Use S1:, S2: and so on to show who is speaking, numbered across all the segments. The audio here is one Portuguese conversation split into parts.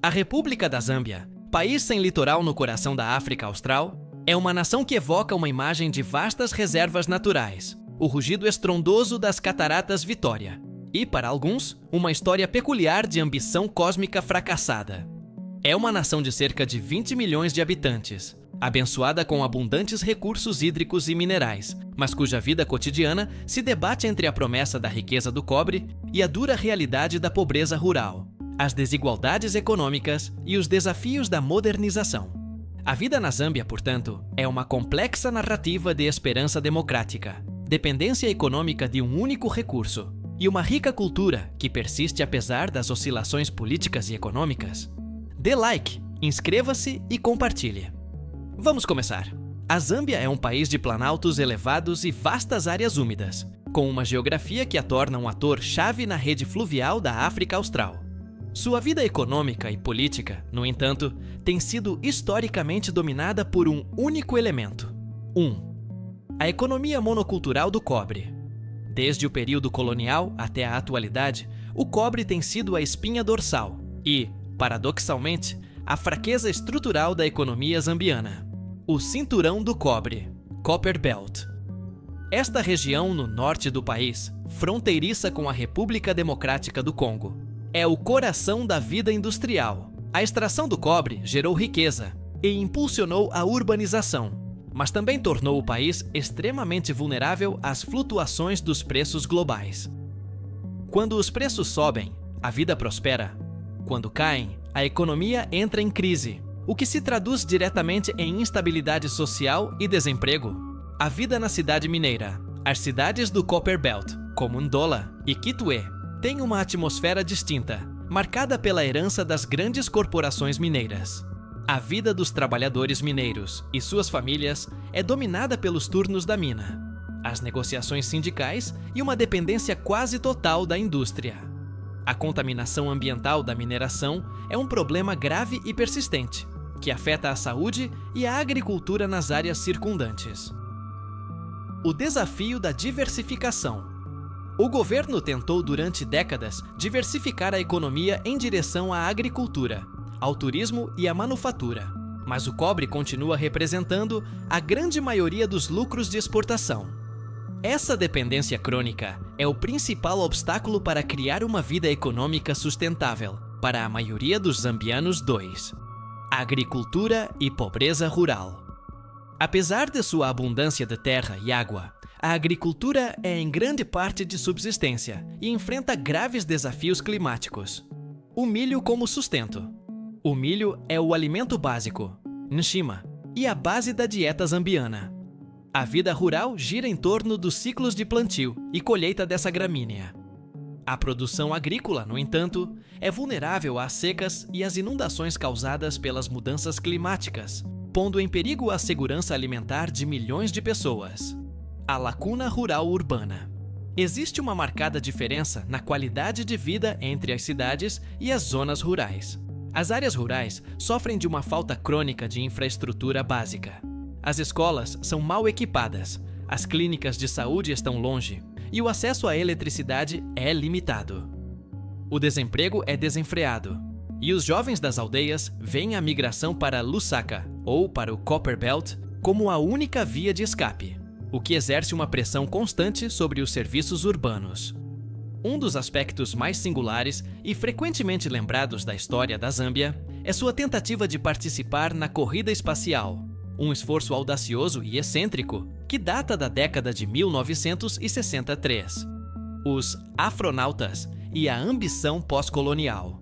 S1: A República da Zâmbia, país sem litoral no coração da África Austral, é uma nação que evoca uma imagem de vastas reservas naturais, o rugido estrondoso das Cataratas Vitória, e, para alguns, uma história peculiar de ambição cósmica fracassada. É uma nação de cerca de 20 milhões de habitantes, abençoada com abundantes recursos hídricos e minerais, mas cuja vida cotidiana se debate entre a promessa da riqueza do cobre e a dura realidade da pobreza rural, as desigualdades econômicas e os desafios da modernização. A vida na Zâmbia, portanto, é uma complexa narrativa de esperança democrática, dependência econômica de um único recurso e uma rica cultura que persiste apesar das oscilações políticas e econômicas. Dê like, inscreva-se e compartilhe. Vamos começar. A Zâmbia é um país de planaltos elevados e vastas áreas úmidas, com uma geografia que a torna um ator-chave na rede fluvial da África Austral. Sua vida econômica e política, no entanto, tem sido historicamente dominada por um único elemento: a economia monocultural do cobre. Desde o período colonial até a atualidade, o cobre tem sido a espinha dorsal e, paradoxalmente, a fraqueza estrutural da economia zambiana. O cinturão do cobre, Copper Belt. Esta região no norte do país, fronteiriça com a República Democrática do Congo, é o coração da vida industrial. A extração do cobre gerou riqueza e impulsionou a urbanização, mas também tornou o país extremamente vulnerável às flutuações dos preços globais. Quando os preços sobem, a vida prospera. Quando caem, a economia entra em crise, o que se traduz diretamente em instabilidade social e desemprego. A vida na cidade mineira, as cidades do Copper Belt, como Ndola e Kitwe, tem uma atmosfera distinta, marcada pela herança das grandes corporações mineiras. A vida dos trabalhadores mineiros e suas famílias é dominada pelos turnos da mina, as negociações sindicais e uma dependência quase total da indústria. A contaminação ambiental da mineração é um problema grave e persistente, que afeta a saúde e a agricultura nas áreas circundantes. O desafio da diversificação. O governo tentou durante décadas diversificar a economia em direção à agricultura, ao turismo e à manufatura, mas o cobre continua representando a grande maioria dos lucros de exportação. Essa dependência crônica é o principal obstáculo para criar uma vida econômica sustentável para a maioria dos zambianos. Agricultura e pobreza rural. Apesar de sua abundância de terra e água, a agricultura é em grande parte de subsistência e enfrenta graves desafios climáticos. O milho como sustento. O milho é o alimento básico, nshima, e a base da dieta zambiana. A vida rural gira em torno dos ciclos de plantio e colheita dessa gramínea. A produção agrícola, no entanto, é vulnerável às secas e às inundações causadas pelas mudanças climáticas, pondo em perigo a segurança alimentar de milhões de pessoas. A lacuna rural urbana. Existe uma marcada diferença na qualidade de vida entre as cidades e as zonas rurais. As áreas rurais sofrem de uma falta crônica de infraestrutura básica. As escolas são mal equipadas, as clínicas de saúde estão longe e o acesso à eletricidade é limitado. O desemprego é desenfreado e os jovens das aldeias veem a migração para Lusaka ou para o Copper Belt como a única via de escape, o que exerce uma pressão constante sobre os serviços urbanos. Um dos aspectos mais singulares e frequentemente lembrados da história da Zâmbia é sua tentativa de participar na corrida espacial, um esforço audacioso e excêntrico que data da década de 1963. Os afronautas e a ambição pós-colonial.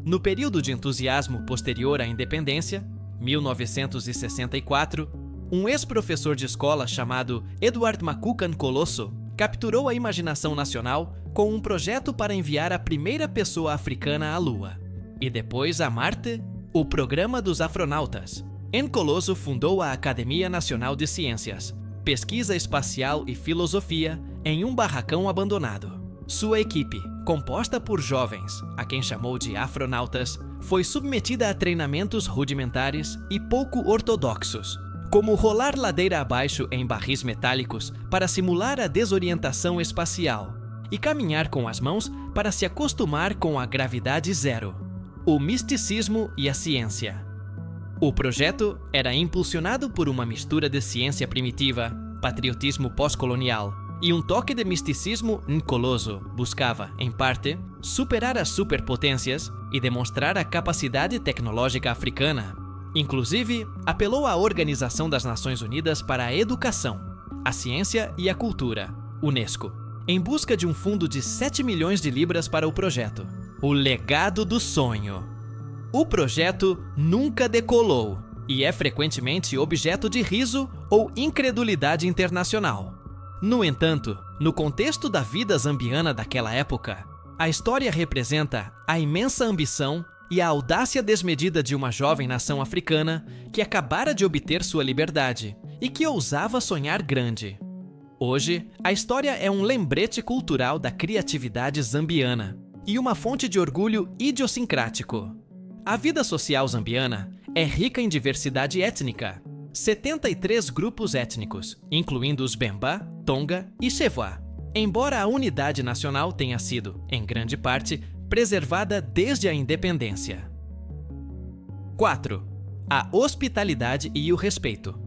S1: No período de entusiasmo posterior à independência, 1964, um ex-professor de escola chamado Edward Makukan Colosso capturou a imaginação nacional com um projeto para enviar a primeira pessoa africana à Lua, e depois a Marte, o Programa dos Afronautas. Colosso fundou a Academia Nacional de Ciências, Pesquisa Espacial e Filosofia em um barracão abandonado. Sua equipe, composta por jovens, a quem chamou de afronautas, foi submetida a treinamentos rudimentares e pouco ortodoxos, como rolar ladeira abaixo em barris metálicos para simular a desorientação espacial e caminhar com as mãos para se acostumar com a gravidade zero. o misticismo e a ciência. O projeto era impulsionado por uma mistura de ciência primitiva, patriotismo pós-colonial e um toque de misticismo ncoloso. Buscava, em parte, superar as superpotências e demonstrar a capacidade tecnológica africana. Inclusive, apelou à Organização das Nações Unidas para a Educação, a Ciência e a Cultura, UNESCO, em busca de um fundo de 7 milhões de libras para o projeto. O legado do sonho. O projeto nunca decolou e é frequentemente objeto de riso ou incredulidade internacional. No entanto, no contexto da vida zambiana daquela época, a história representa a imensa ambição e a audácia desmedida de uma jovem nação africana que acabara de obter sua liberdade e que ousava sonhar grande. Hoje, a história é um lembrete cultural da criatividade zambiana e uma fonte de orgulho idiosincrático. A vida social zambiana é rica em diversidade étnica. 73 grupos étnicos, incluindo os Bemba, Tonga e Chewa, embora a unidade nacional tenha sido, em grande parte, preservada desde a independência. 4. A hospitalidade e o respeito.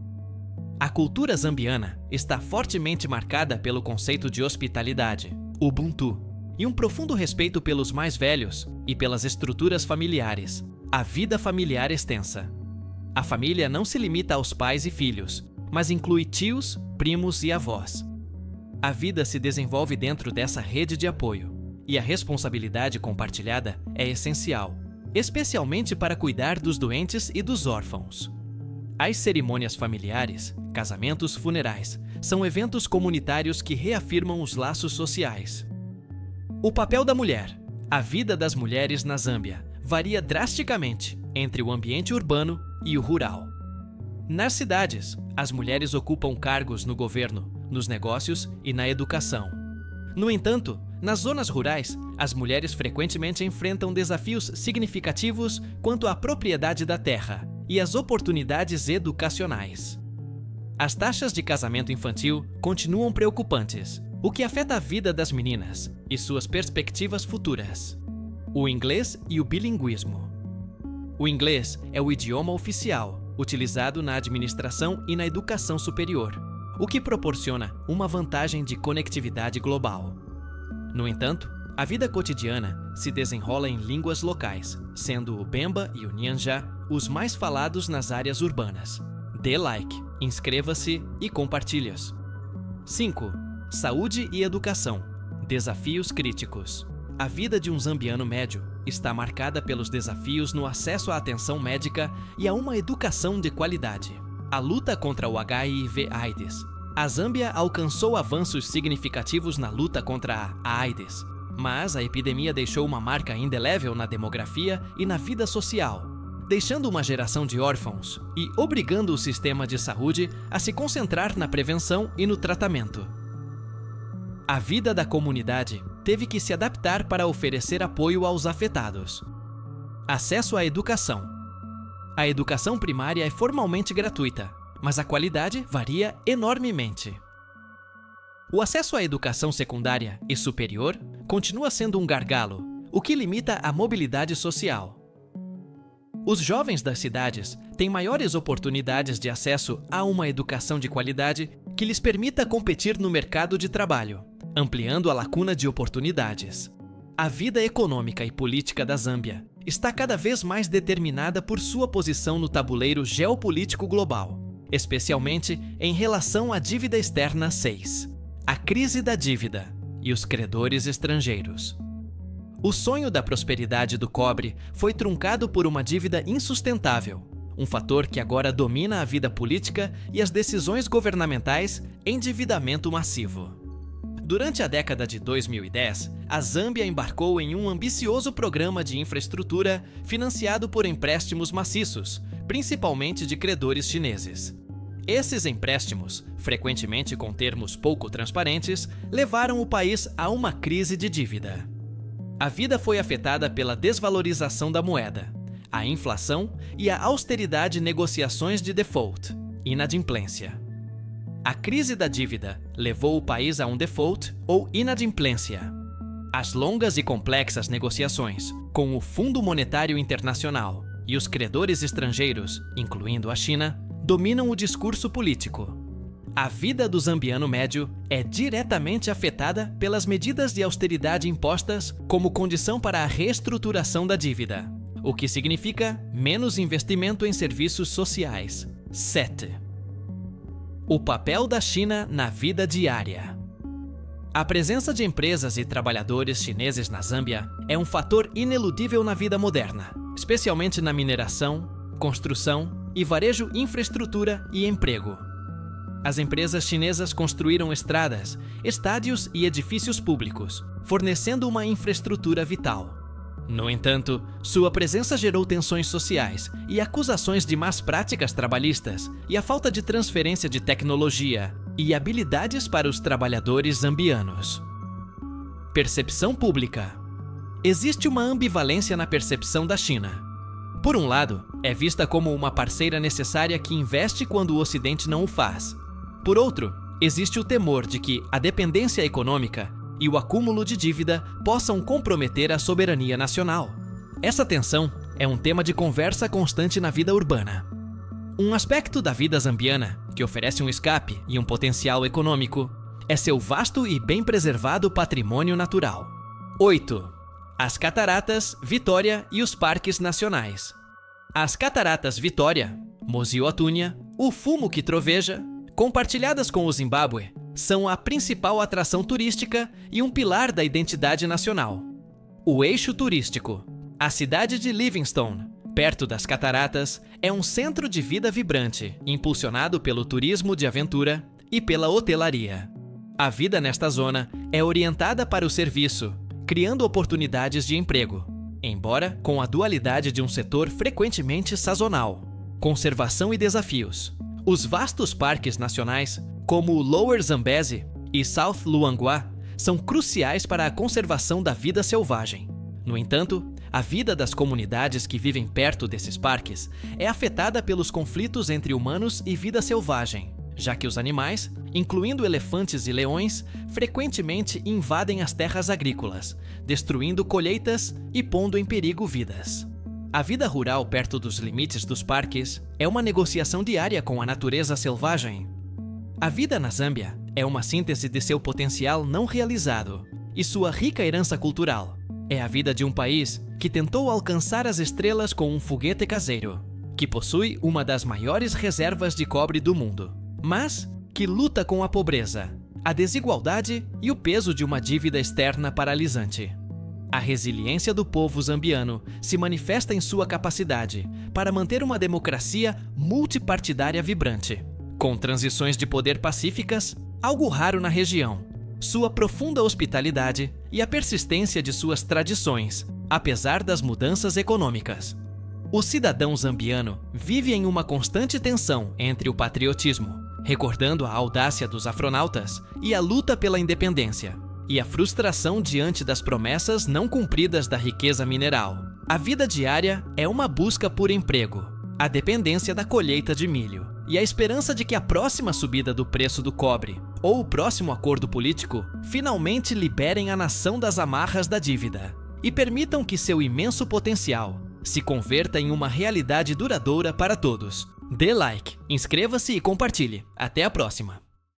S1: A cultura zambiana está fortemente marcada pelo conceito de hospitalidade, Ubuntu, e um profundo respeito pelos mais velhos e pelas estruturas familiares, a vida familiar extensa. A família não se limita aos pais e filhos, mas inclui tios, primos e avós. A vida se desenvolve dentro dessa rede de apoio, e a responsabilidade compartilhada é essencial, especialmente para cuidar dos doentes e dos órfãos. As cerimônias familiares, casamentos, funerais, são eventos comunitários que reafirmam os laços sociais. O papel da mulher. A vida das mulheres na Zâmbia varia drasticamente entre o ambiente urbano e o rural. Nas cidades, as mulheres ocupam cargos no governo, nos negócios e na educação. No entanto, nas zonas rurais, as mulheres frequentemente enfrentam desafios significativos quanto à propriedade da terra e às oportunidades educacionais. As taxas de casamento infantil continuam preocupantes, o que afeta a vida das meninas e suas perspectivas futuras. O inglês e o bilinguismo. O inglês é o idioma oficial, utilizado na administração e na educação superior, o que proporciona uma vantagem de conectividade global. No entanto, a vida cotidiana se desenrola em línguas locais, sendo o Bemba e o Nyanja os mais falados nas áreas urbanas. Dê like, inscreva-se e compartilhe-os. 5. Saúde e educação. Desafios críticos. A vida de um zambiano médio está marcada pelos desafios no acesso à atenção médica e a uma educação de qualidade. A luta contra o HIV/AIDS. A Zâmbia alcançou avanços significativos na luta contra a AIDS, mas a epidemia deixou uma marca indelével na demografia e na vida social, deixando uma geração de órfãos e obrigando o sistema de saúde a se concentrar na prevenção e no tratamento. A vida da comunidade teve que se adaptar para oferecer apoio aos afetados. Acesso à educação. A educação primária é formalmente gratuita, mas a qualidade varia enormemente. O acesso à educação secundária e superior continua sendo um gargalo, o que limita a mobilidade social. Os jovens das cidades têm maiores oportunidades de acesso a uma educação de qualidade que lhes permita competir no mercado de trabalho, ampliando a lacuna de oportunidades. A vida econômica e política da Zâmbia está cada vez mais determinada por sua posição no tabuleiro geopolítico global, especialmente em relação à dívida externa 6, a crise da dívida e os credores estrangeiros. O sonho da prosperidade do cobre foi truncado por uma dívida insustentável, um fator que agora domina a vida política e as decisões governamentais, endividamento massivo. Durante a década de 2010, a Zâmbia embarcou em um ambicioso programa de infraestrutura financiado por empréstimos maciços, principalmente de credores chineses. Esses empréstimos, frequentemente com termos pouco transparentes, levaram o país a uma crise de dívida. A vida foi afetada pela desvalorização da moeda, a inflação e a austeridade negociações de default, inadimplência. A crise da dívida levou o país a um default ou inadimplência. As longas e complexas negociações, com o Fundo Monetário Internacional e os credores estrangeiros, incluindo a China, dominam o discurso político. A vida do zambiano médio é diretamente afetada pelas medidas de austeridade impostas como condição para a reestruturação da dívida, o que significa menos investimento em serviços sociais. 7. O papel da China na vida diária. A presença de empresas e trabalhadores chineses na Zâmbia é um fator ineludível na vida moderna, especialmente na mineração, construção e varejo, infraestrutura e emprego. As empresas chinesas construíram estradas, estádios e edifícios públicos, fornecendo uma infraestrutura vital. No entanto, sua presença gerou tensões sociais e acusações de más práticas trabalhistas e a falta de transferência de tecnologia e habilidades para os trabalhadores zambianos. Percepção pública. Existe uma ambivalência na percepção da China. Por um lado, é vista como uma parceira necessária que investe quando o Ocidente não o faz. Por outro, existe o temor de que a dependência econômica e o acúmulo de dívida possam comprometer a soberania nacional. Essa tensão é um tema de conversa constante na vida urbana. Um aspecto da vida zambiana, que oferece um escape e um potencial econômico, é seu vasto e bem preservado patrimônio natural. 8. As Cataratas Vitória e os Parques Nacionais. As Cataratas Vitória, Mozio-Otunya, o fumo que troveja, compartilhadas com o Zimbábue, são a principal atração turística e um pilar da identidade nacional. O eixo turístico, a cidade de Livingstone, perto das cataratas, é um centro de vida vibrante, impulsionado pelo turismo de aventura e pela hotelaria. A vida nesta zona é orientada para o serviço, criando oportunidades de emprego, embora com a dualidade de um setor frequentemente sazonal. Conservação e desafios. Os vastos parques nacionais, como o Lower Zambezi e South Luangwa, são cruciais para a conservação da vida selvagem. No entanto, a vida das comunidades que vivem perto desses parques é afetada pelos conflitos entre humanos e vida selvagem, já que os animais, incluindo elefantes e leões, frequentemente invadem as terras agrícolas, destruindo colheitas e pondo em perigo vidas. A vida rural perto dos limites dos parques é uma negociação diária com a natureza selvagem. A vida na Zâmbia é uma síntese de seu potencial não realizado e sua rica herança cultural. É a vida de um país que tentou alcançar as estrelas com um foguete caseiro, que possui uma das maiores reservas de cobre do mundo, mas que luta com a pobreza, a desigualdade e o peso de uma dívida externa paralisante. A resiliência do povo zambiano se manifesta em sua capacidade para manter uma democracia multipartidária vibrante, com transições de poder pacíficas, algo raro na região, sua profunda hospitalidade e a persistência de suas tradições, apesar das mudanças econômicas. O cidadão zambiano vive em uma constante tensão entre o patriotismo, recordando a audácia dos afronautas, e a luta pela independência, e a frustração diante das promessas não cumpridas da riqueza mineral. A vida diária é uma busca por emprego, a dependência da colheita de milho e a esperança de que a próxima subida do preço do cobre ou o próximo acordo político finalmente liberem a nação das amarras da dívida e permitam que seu imenso potencial se converta em uma realidade duradoura para todos. Dê like, inscreva-se e compartilhe. Até a próxima!